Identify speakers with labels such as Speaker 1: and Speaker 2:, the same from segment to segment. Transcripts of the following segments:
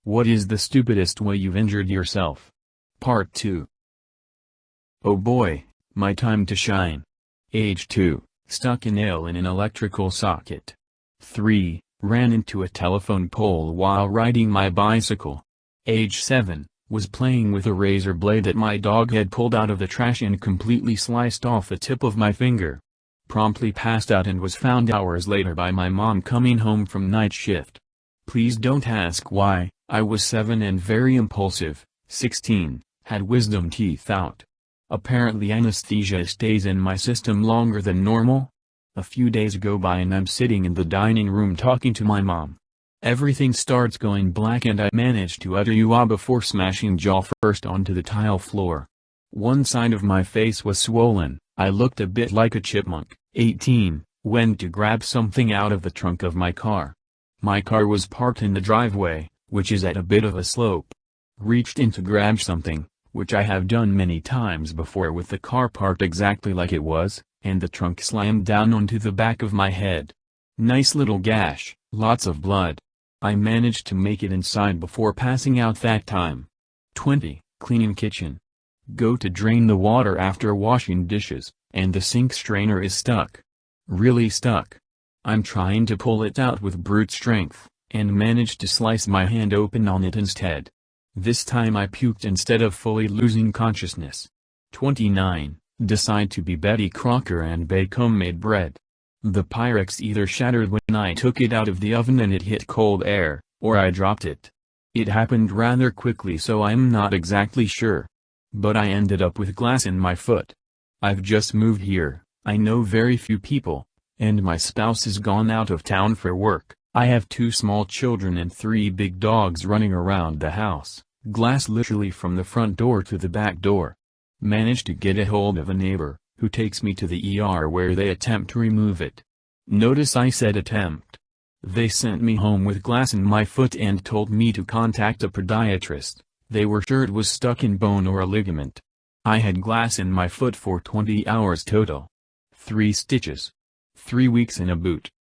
Speaker 1: What is the stupidest way you've injured yourself? Part 2. Oh boy, my time to shine. Age 2, stuck a nail in an electrical socket. 3, ran into a telephone pole while riding my bicycle. Age 7, was playing with a razor blade that my dog had pulled out of the trash and completely sliced off the tip of my finger. Promptly passed out and was found hours later by my mom coming home from night shift. Please don't ask why. I was 7 and very impulsive. 16, had wisdom teeth out. Apparently anesthesia stays in my system longer than normal. A few days go by and I'm sitting in the dining room talking to my mom. Everything starts going black and I manage to utter "you" before smashing jaw first onto the tile floor. One side of my face was swollen. I looked a bit like a chipmunk. 18, went to grab something out of the trunk of my car. My car was parked in the driveway, which is at a bit of a slope. Reached in to grab something, which I have done many times before with the car parked exactly like it was, and the trunk slammed down onto the back of my head. Nice little gash, lots of blood. I managed to make it inside before passing out that time. 20, cleaning kitchen. Go to drain the water after washing dishes, and the sink strainer is stuck. Really stuck. I'm trying to pull it out with brute strength, and managed to slice my hand open on it instead. This time I puked instead of fully losing consciousness. 29, decide to be Betty Crocker and bake homemade bread. The Pyrex either shattered when I took it out of the oven and it hit cold air, or I dropped it. It happened rather quickly so I'm not exactly sure. But I ended up with glass in my foot. I've just moved here, I know very few people, and my spouse is gone out of town for work. I have 2 small children and 3 big dogs running around the house, glass literally from the front door to the back door. Managed to get a hold of a neighbor, who takes me to the ER where they attempt to remove it. Notice I said attempt. They sent me home with glass in my foot and told me to contact a podiatrist. They were sure it was stuck in bone or a ligament. I had glass in my foot for 20 hours total. 3 stitches. 3 weeks in a boot.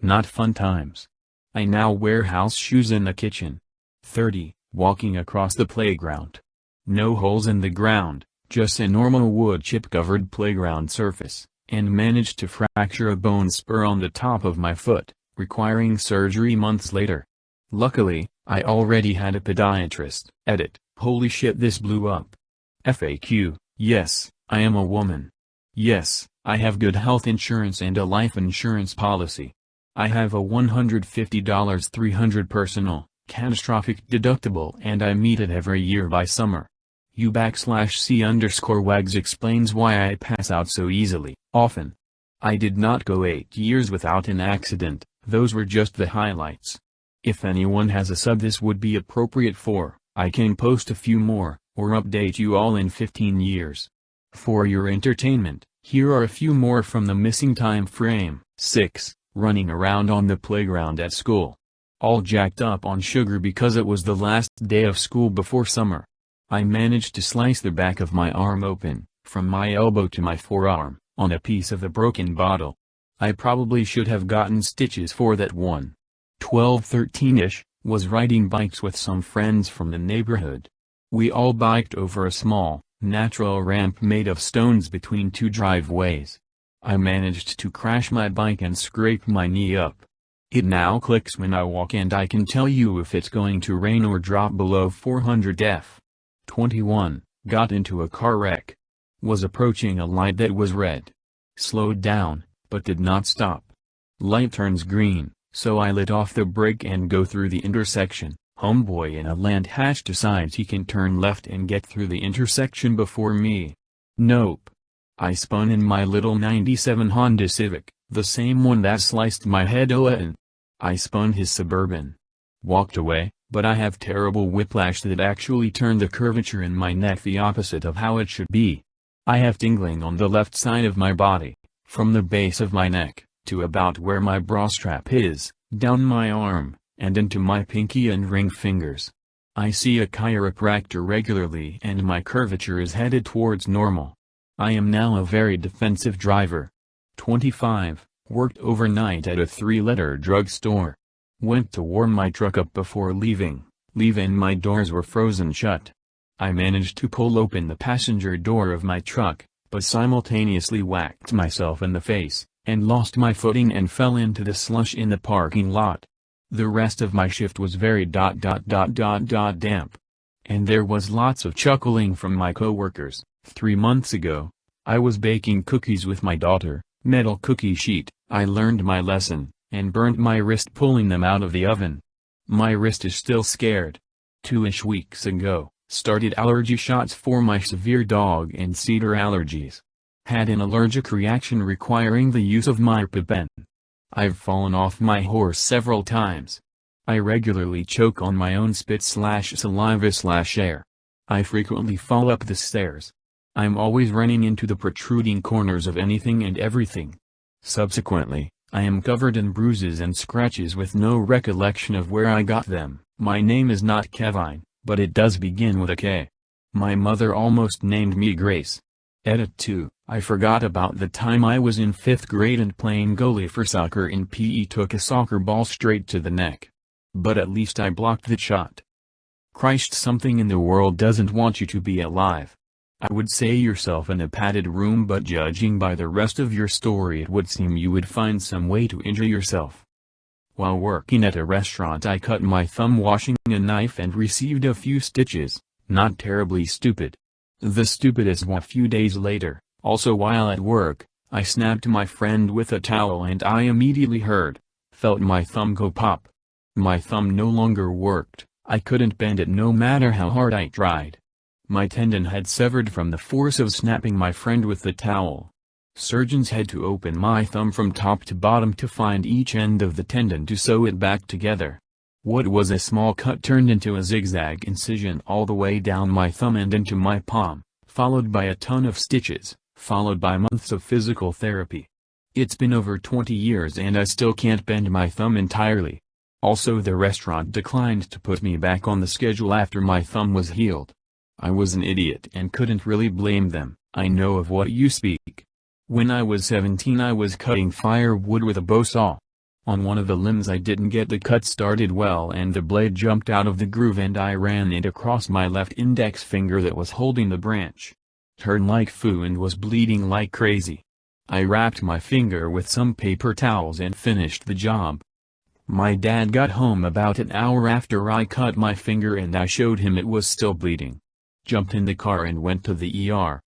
Speaker 1: Not fun times. I now wear house shoes in the kitchen. 30, walking across the playground. No holes in the ground, just a normal wood chip covered playground surface, and managed to fracture a bone spur on the top of my foot, requiring surgery months later. Luckily, I already had a podiatrist. Edit, holy shit this blew up. FAQ, yes, I am a woman. Yes, I have good health insurance and a life insurance policy. I have a $150 $300 personal, catastrophic deductible and I meet it every year by summer. U_C_wags explains why I pass out so easily, often. I did not go 8 years without an accident, those were just the highlights. If anyone has a sub this would be appropriate for, I can post a few more, or update you all in 15 years. For your entertainment, here are a few more from the missing time frame. 6, running around on the playground at school. All jacked up on sugar because it was the last day of school before summer. I managed to slice the back of my arm open, from my elbow to my forearm, on a piece of a broken bottle. I probably should have gotten stitches for that one. 12-13ish, was riding bikes with some friends from the neighborhood. We all biked over a small, natural ramp made of stones between 2 driveways. I managed to crash my bike and scrape my knee up. It now clicks when I walk and I can tell you if it's going to rain or drop below 400 F. 21, got into a car wreck. Was approaching a light that was red. Slowed down, but did not stop. Light turns green, so I let off the brake and go through the intersection. Homeboy in a land hatch decides he can turn left and get through the intersection before me. Nope. I spun in my little 97 Honda Civic, the same one that sliced my head open. I spun his Suburban. Walked away, but I have terrible whiplash that actually turned the curvature in my neck the opposite of how it should be. I have tingling on the left side of my body, from the base of my neck, to about where my bra strap is, down my arm, and into my pinky and ring fingers. I see a chiropractor regularly and my curvature is headed towards normal. I am now a very defensive driver. 25, worked overnight at a 3-letter drugstore. Went to warm my truck up before leaving, Even my doors were frozen shut. I managed to pull open the passenger door of my truck, but simultaneously whacked myself in the face, and lost my footing and fell into the slush in the parking lot. The rest of my shift was very damp. And there was lots of chuckling from my coworkers. 3 months ago, I was baking cookies with my daughter, metal cookie sheet. I learned my lesson, and burned my wrist pulling them out of the oven. My wrist is still scared. 2-ish weeks ago, started allergy shots for my severe dog and cedar allergies. Had an allergic reaction requiring the use of my EpiPen. I've fallen off my horse several times. I regularly choke on my own spit/saliva/air. I frequently fall up the stairs. I'm always running into the protruding corners of anything and everything. Subsequently, I am covered in bruises and scratches with no recollection of where I got them. My name is not Kevine, but it does begin with a K. My mother almost named me Grace. Edit 2. I forgot about the time I was in 5th grade and playing goalie for soccer in PE took a soccer ball straight to the neck. But at least I blocked the shot. Christ, something in the world doesn't want you to be alive. I would say yourself in a padded room, but judging by the rest of your story it would seem you would find some way to injure yourself. While working at a restaurant I cut my thumb washing a knife and received a few stitches. Not terribly stupid. The stupidest was a few days later, also while at work, I snapped my friend with a towel and I immediately felt my thumb go pop. My thumb no longer worked. I couldn't bend it no matter how hard I tried. My tendon had severed from the force of snapping my friend with the towel. Surgeons had to open my thumb from top to bottom to find each end of the tendon to sew it back together. What was a small cut turned into a zigzag incision all the way down my thumb and into my palm, followed by a ton of stitches, followed by months of physical therapy. It's been over 20 years and I still can't bend my thumb entirely. Also, the restaurant declined to put me back on the schedule after my thumb was healed. I was an idiot and couldn't really blame them. I know of what you speak. When I was 17 I was cutting firewood with a bow saw. On one of the limbs I didn't get the cut started well and the blade jumped out of the groove and I ran it across my left index finger that was holding the branch. Turned like foo and was bleeding like crazy. I wrapped my finger with some paper towels and finished the job. My dad got home about an hour after I cut my finger and I showed him it was still bleeding. Jumped in the car and went to the ER.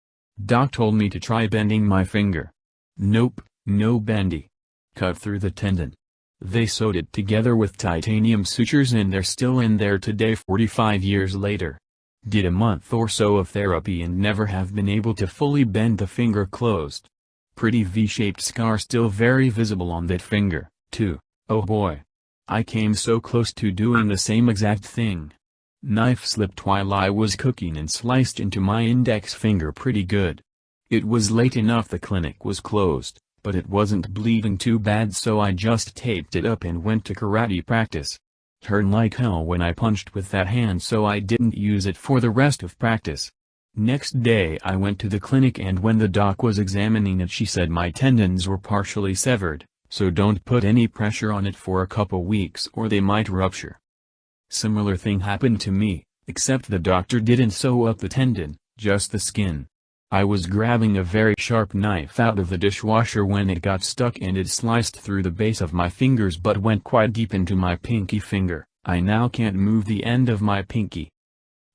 Speaker 1: Doc told me to try bending my finger. Nope, no bendy. Cut through the tendon. They sewed it together with titanium sutures and they're still in there today 45 years later. Did a month or so of therapy and never have been able to fully bend the finger closed. Pretty V-shaped scar still very visible on that finger, too. Oh boy. I came so close to doing the same exact thing. Knife slipped while I was cooking and sliced into my index finger pretty good. It was late enough the clinic was closed, but it wasn't bleeding too bad so I just taped it up and went to karate practice. Turned like hell when I punched with that hand so I didn't use it for the rest of practice. Next day I went to the clinic and when the doc was examining it she said my tendons were partially severed, so don't put any pressure on it for a couple weeks or they might rupture. Similar thing happened to me, except the doctor didn't sew up the tendon, just the skin. I was grabbing a very sharp knife out of the dishwasher when it got stuck and it sliced through the base of my fingers but went quite deep into my pinky finger. I now can't move the end of my pinky.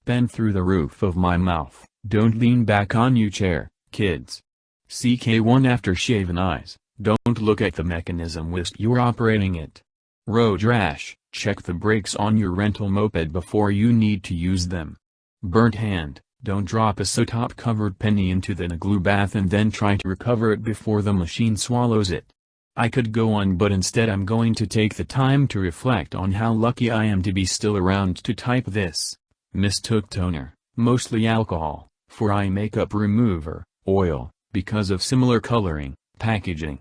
Speaker 1: Bend through the roof of my mouth. Don't lean back on your chair, kids. CK1 after shaven eyes. Don't look at the mechanism whilst you're operating it. Road rash. Check the brakes on your rental moped before you need to use them. Burnt hand. Don't drop a soap covered penny into the glue bath and then try to recover it before the machine swallows it. I could go on but instead I'm going to take the time to reflect on how lucky I am to be still around to type this. Mistook toner, mostly alcohol, for eye makeup remover, oil, because of similar coloring, packaging.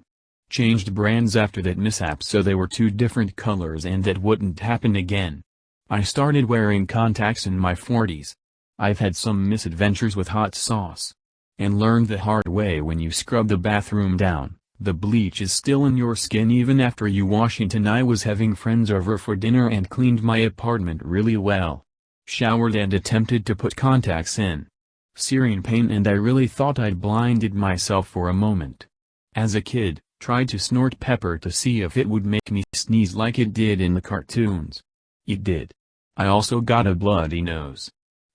Speaker 1: Changed brands after that mishap so they were 2 different colors and that wouldn't happen again. I started wearing contacts in my 40s. I've had some misadventures with hot sauce. And learned the hard way when you scrub the bathroom down, the bleach is still in your skin even after you wash it and I was having friends over for dinner and cleaned my apartment really well. showered and attempted to put contacts in. Searing pain, and I really thought I'd blinded myself for a moment. As a kid, tried to snort pepper to see if it would make me sneeze like it did in the cartoons. It did. I also got a bloody nose.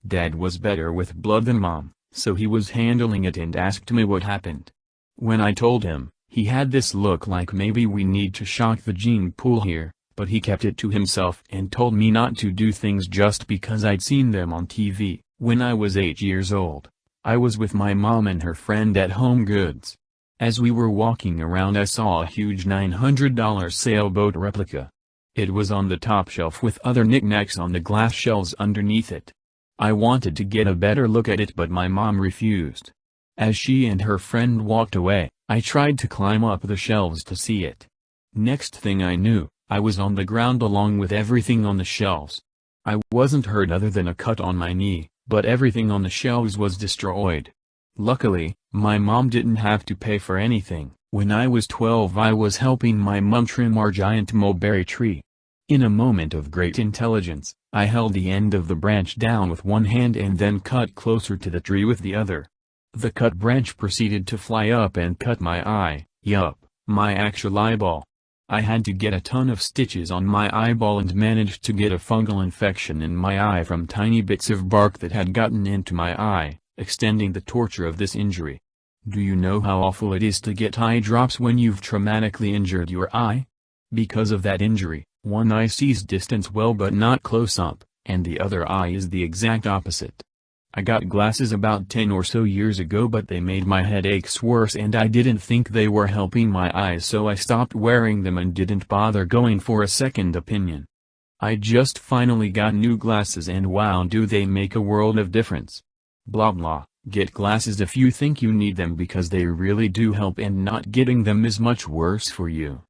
Speaker 1: Dad was better with blood than Mom, so he was handling it and asked me what happened. When I told him, he had this look like maybe we need to shock the gene pool here, but he kept it to himself and told me not to do things just because I'd seen them on TV. When I was 8 years old, I was with my mom and her friend at Home Goods. As we were walking around, I saw a huge $900 sailboat replica. It was on the top shelf with other knickknacks on the glass shelves underneath it. I wanted to get a better look at it, but my mom refused. As she and her friend walked away, I tried to climb up the shelves to see it. Next thing I knew, I was on the ground along with everything on the shelves. I wasn't hurt other than a cut on my knee, but everything on the shelves was destroyed. Luckily, my mom didn't have to pay for anything. When I was 12, I was helping my mom trim our giant mulberry tree. In a moment of great intelligence, I held the end of the branch down with one hand and then cut closer to the tree with the other. The cut branch proceeded to fly up and cut my eye, yup, my actual eyeball. I had to get a ton of stitches on my eyeball and managed to get a fungal infection in my eye from tiny bits of bark that had gotten into my eye, extending the torture of this injury. Do you know how awful it is to get eye drops when you've traumatically injured your eye? Because of that injury, one eye sees distance well but not close up, and the other eye is the exact opposite. I got glasses about 10 or so years ago, but they made my headaches worse and I didn't think they were helping my eyes, so I stopped wearing them and didn't bother going for a second opinion. I just finally got new glasses and wow, do they make a world of difference. Blah blah, get glasses if you think you need them because they really do help and not getting them is much worse for you.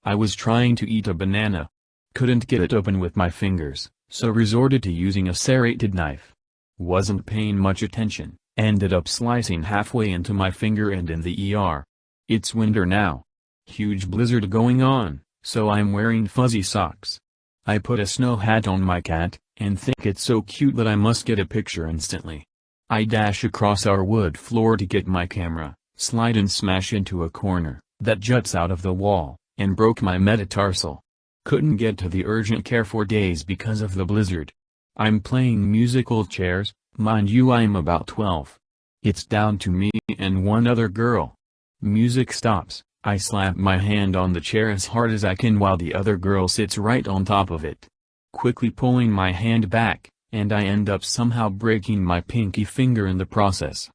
Speaker 1: I was trying to eat a banana. Couldn't get it open with my fingers, so resorted to using a serrated knife. Wasn't paying much attention, ended up slicing halfway into my finger and in the ER. It's winter now. Huge blizzard going on, so I'm wearing fuzzy socks. I put a snow hat on my cat, and think it's so cute that I must get a picture instantly. I dash across our wood floor to get my camera, slide and smash into a corner that juts out of the wall, and broke my metatarsal. Couldn't get to the urgent care for days because of the blizzard. I'm playing musical chairs, mind you I'm about 12. It's down to me and one other girl. Music stops, I slap my hand on the chair as hard as I can while the other girl sits right on top of it. Quickly pulling my hand back, and I end up somehow breaking my pinky finger in the process.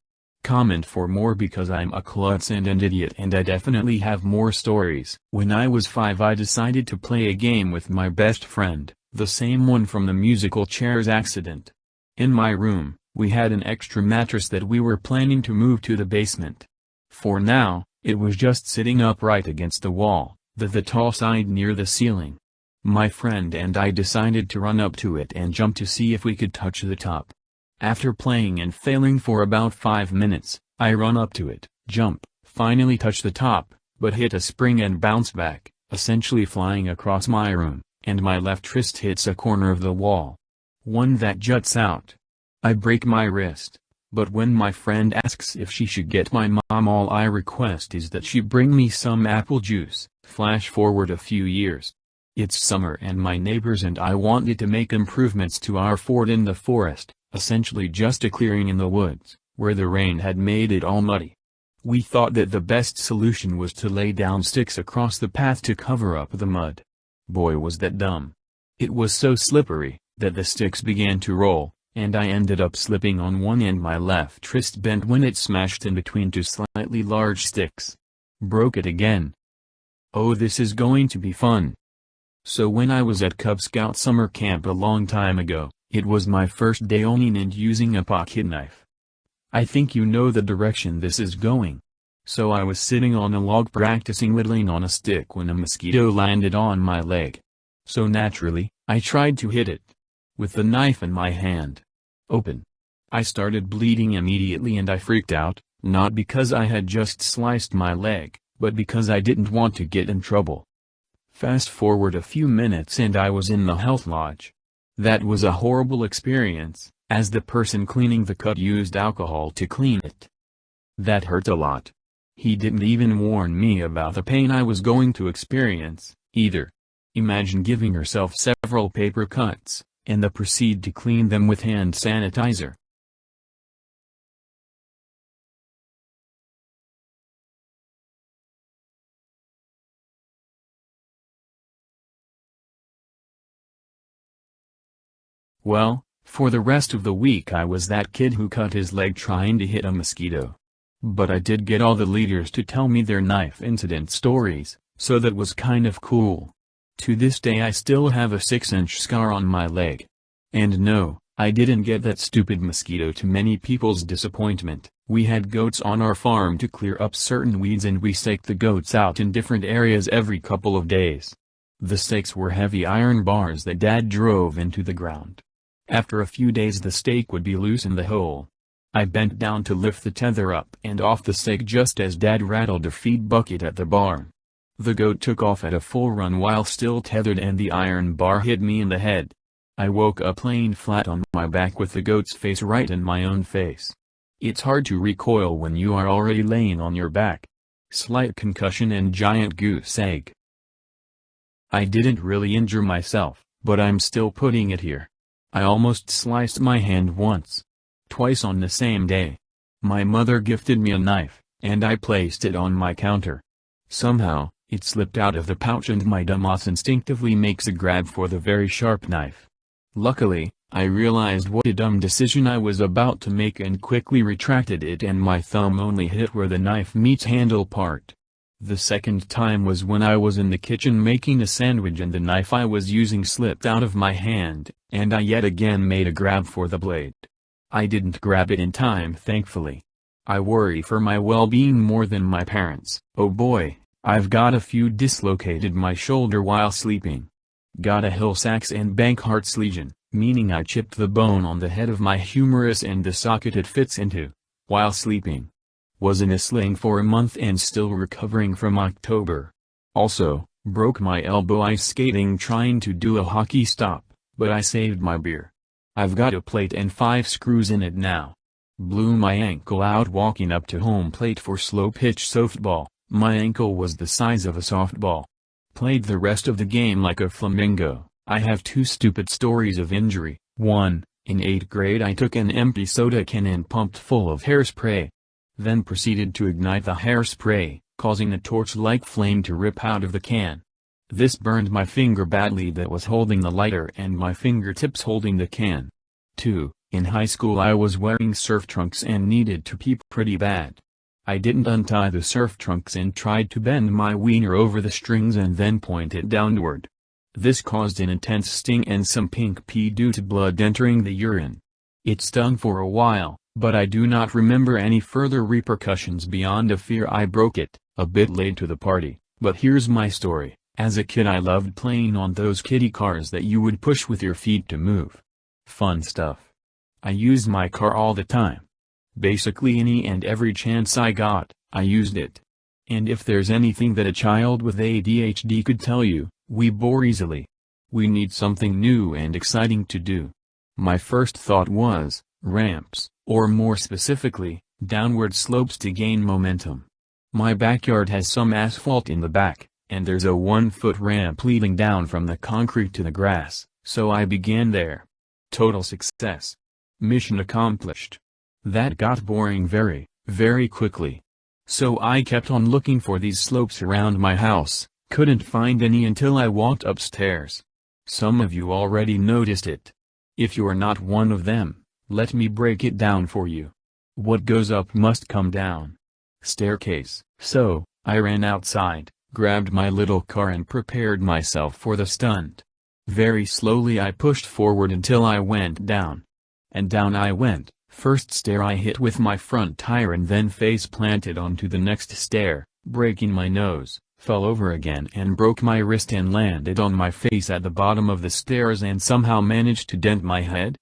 Speaker 1: Comment for more because I'm a klutz and an idiot, and I definitely have more stories. When I was 5, I decided to play a game with my best friend, the same one from the musical chairs accident. In my room, we had an extra mattress that we were planning to move to the basement. For now, it was just sitting upright against the wall, the tall side near the ceiling. My friend and I decided to run up to it and jump to see if we could touch the top. After playing and failing for about 5 minutes, I run up to it, jump, finally touch the top, but hit a spring and bounce back, essentially flying across my room, and my left wrist hits a corner of the wall. One that juts out. I break my wrist, but when my friend asks if she should get my mom, all I request is that she bring me some apple juice. Flash forward a few years. It's summer and my neighbors and I wanted to make improvements to our fort in the forest. Essentially just a clearing in the woods, where the rain had made it all muddy. We thought that the best solution was to lay down sticks across the path to cover up the mud. Boy was that dumb. It was so slippery, that the sticks began to roll, and I ended up slipping on one and my left wrist bent when it smashed in between two slightly large sticks. Broke it again. Oh, this is going to be fun. So when I was at Cub Scout summer camp a long time ago, it was my first day owning and using a pocket knife. I think you know the direction this is going. So I was sitting on a log practicing whittling on a stick when a mosquito landed on my leg. So naturally, I tried to hit it. With the knife in my hand. Open. I started bleeding immediately and I freaked out, not because I had just sliced my leg, but because I didn't want to get in trouble. Fast forward a few minutes and I was in the health lodge. That was a horrible experience, as the person cleaning the cut used alcohol to clean it. That hurt a lot. He didn't even warn me about the pain I was going to experience, either. Imagine giving yourself several paper cuts, and then proceed to clean them with hand sanitizer. Well, for the rest of the week I was that kid who cut his leg trying to hit a mosquito. But I did get all the leaders to tell me their knife incident stories, so that was kind of cool. To this day I still have a 6-inch scar on my leg. And no, I didn't get that stupid mosquito. To many people's disappointment, we had goats on our farm to clear up certain weeds, and we staked the goats out in different areas every couple of days. The stakes were heavy iron bars that Dad drove into the ground. After a few days the stake would be loose in the hole. I bent down to lift the tether up and off the stake just as Dad rattled a feed bucket at the barn. The goat took off at a full run while still tethered, and the iron bar hit me in the head. I woke up laying flat on my back with the goat's face right in my own face. It's hard to recoil when you are already laying on your back. Slight concussion and giant goose egg. I didn't really injure myself, but I'm still putting it here. I almost sliced my hand once. Twice on the same day. My mother gifted me a knife, and I placed it on my counter. Somehow, it slipped out of the pouch and my dumbass instinctively makes a grab for the very sharp knife. Luckily, I realized what a dumb decision I was about to make and quickly retracted it, and my thumb only hit where the knife meets handle part. The second time was when I was in the kitchen making a sandwich and the knife I was using slipped out of my hand, and I yet again made a grab for the blade. I didn't grab it in time, thankfully. I worry for my well-being more than my parents. Oh boy, I've got a few dislocated my shoulder while sleeping. Got a Hill-Sachs and Bankhart's lesion, meaning I chipped the bone on the head of my humerus and the socket it fits into, while sleeping. Was in a sling for a month and still recovering from October. Also, broke my elbow ice skating trying to do a hockey stop, but I saved my beer. I've got a plate and 5 screws in it now. Blew my ankle out walking up to home plate for slow pitch softball. My ankle was the size of a softball. Played the rest of the game like a flamingo. I have 2 stupid stories of injury. 1, in 8th grade I took an empty soda can and pumped full of hairspray. Then proceeded to ignite the hairspray, causing a torch-like flame to rip out of the can. This burned my finger badly that was holding the lighter and my fingertips holding the can. 2, in high school I was wearing surf trunks and needed to pee pretty bad. I didn't untie the surf trunks and tried to bend my wiener over the strings and then point it downward. This caused an intense sting and some pink pee due to blood entering the urine. It stung for a while, but I do not remember any further repercussions beyond a fear I broke it, a bit late to the party. But here's my story. As a kid I loved playing on those kiddie cars that you would push with your feet to move. Fun stuff. I used my car all the time. Basically any and every chance I got, I used it. And if there's anything that a child with ADHD could tell you, we bore easily. We need something new and exciting to do. My first thought was, ramps, or more specifically, downward slopes to gain momentum. My backyard has some asphalt in the back, and there's a 1-foot ramp leading down from the concrete to the grass, so I began there. Total success. Mission accomplished. That got boring very, very quickly. So I kept on looking for these slopes around my house, couldn't find any until I walked upstairs. Some of you already noticed it. If you're not one of them, let me break it down for you. What goes up must come down. Staircase. So, I ran outside, grabbed my little car and prepared myself for the stunt. Very slowly I pushed forward until I went down. And down I went. First stair I hit with my front tire and then face planted onto the next stair, breaking my nose, fell over again and broke my wrist and landed on my face at the bottom of the stairs and somehow managed to dent my head?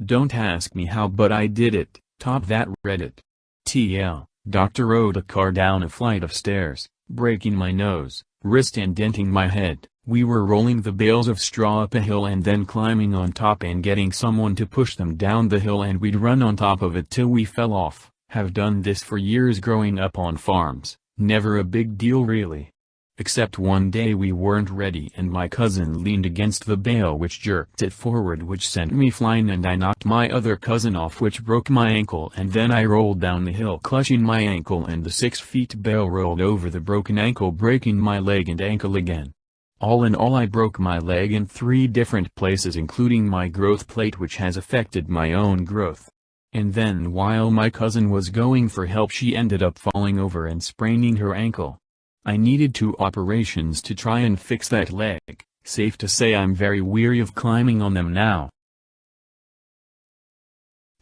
Speaker 1: Don't ask me how, but I did it. Top that Reddit. TL, Doctor rode a car down a flight of stairs, breaking my nose, wrist and denting my head, We were rolling the bales of straw up a hill and then climbing on top and getting someone to push them down the hill, and we'd run on top of it till we fell off. Have done this for years growing up on farms, never a big deal really. Except one day we weren't ready and my cousin leaned against the bale which jerked it forward, which sent me flying, and I knocked my other cousin off, which broke my ankle, and then I rolled down the hill clutching my ankle, and the 6 feet bale rolled over the broken ankle, breaking my leg and ankle again. All in all, I broke my leg in 3 different places, including my growth plate, which has affected my own growth. And then while my cousin was going for help, she ended up falling over and spraining her ankle. I needed 2 operations to try and fix that leg. Safe to say I'm very weary of climbing on them now.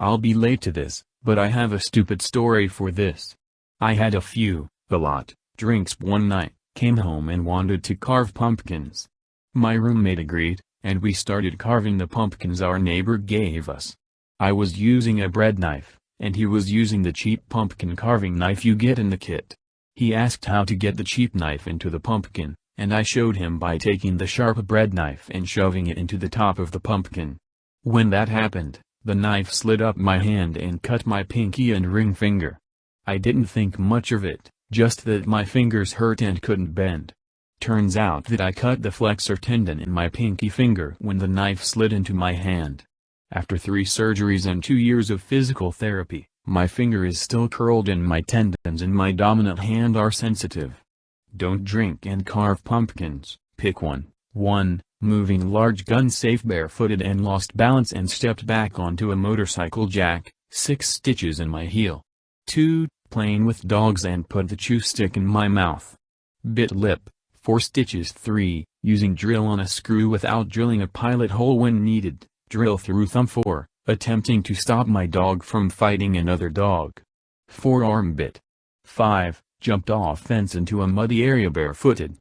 Speaker 1: I'll be late to this, but I have a stupid story for this. I had a lot, drinks one night, came home and wanted to carve pumpkins. My roommate agreed, and we started carving the pumpkins our neighbor gave us. I was using a bread knife, and he was using the cheap pumpkin carving knife you get in the kit. He asked how to get the cheap knife into the pumpkin, and I showed him by taking the sharp bread knife and shoving it into the top of the pumpkin. When that happened, the knife slid up my hand and cut my pinky and ring finger. I didn't think much of it, just that my fingers hurt and couldn't bend. Turns out that I cut the flexor tendon in my pinky finger when the knife slid into my hand. After 3 surgeries and 2 years of physical therapy, my finger is still curled and my tendons in my dominant hand are sensitive. Don't drink and carve pumpkins. Pick one. 1. Moving large gun safe barefooted and lost balance and stepped back onto a motorcycle jack, 6 stitches in my heel. 2. Playing with dogs and put the chew stick in my mouth. Bit lip, 4 stitches. 3. Using drill on a screw without drilling a pilot hole when needed, drill through thumb. 4. Attempting to stop my dog from fighting another dog. 4. Arm bit. 5. Jumped off fence into a muddy area barefooted.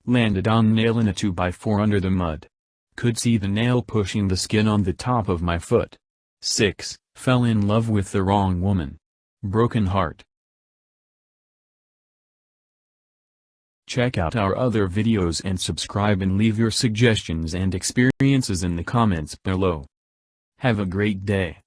Speaker 1: Landed on nail in a 2x4 under the mud. Could see the nail pushing the skin on the top of my foot. 6. Fell in love with the wrong woman. Broken heart. Check out our other videos and subscribe and leave your suggestions and experiences in the comments below. Have a great day.